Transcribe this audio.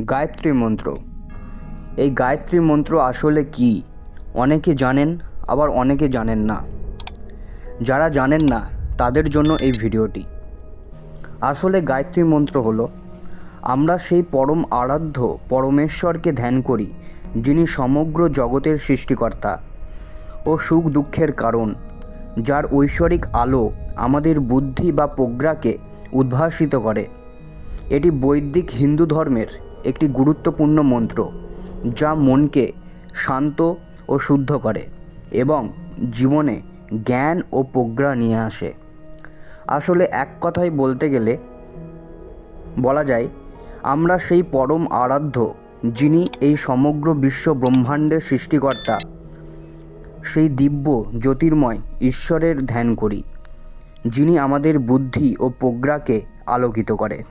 গায়ত্রী মন্ত্র। এই গায়ত্রী মন্ত্র আসলে কি? অনেকে জানেন, আবার অনেকে জানেন না। যারা জানেন না তাদের জন্য এই ভিডিওটি। আসলে গায়ত্রী মন্ত্র হলো, আমরা সেই পরম আরাধ্য পরমেশ্বরকে ধ্যান করি, যিনি সমগ্র জগতের সৃষ্টিকর্তা ও সুখ দুঃখের কারণ, যার ঐশ্বরিক আলো আমাদের বুদ্ধি বা প্রজ্ঞাকে উদ্ভাসিত করে। এটি বৈদিক হিন্দু ধর্মের একটি গুরুত্বপূর্ণ মন্ত্র, যা মনকে শান্ত ও শুদ্ধ করে এবং জীবনে জ্ঞান ও প্রজ্ঞা নিয়ে আসে। আসলে এক কথায় বলতে গেলে বলা যায়, আমরা সেই পরম আরাধ্য, যিনি এই সমগ্র বিশ্ব ব্রহ্মাণ্ডের সৃষ্টিকর্তা, সেই দিব্য জ্যোতির্ময় ঈশ্বরের ধ্যান করি, যিনি আমাদের বুদ্ধি ও প্রজ্ঞাকে আলোকিত করে।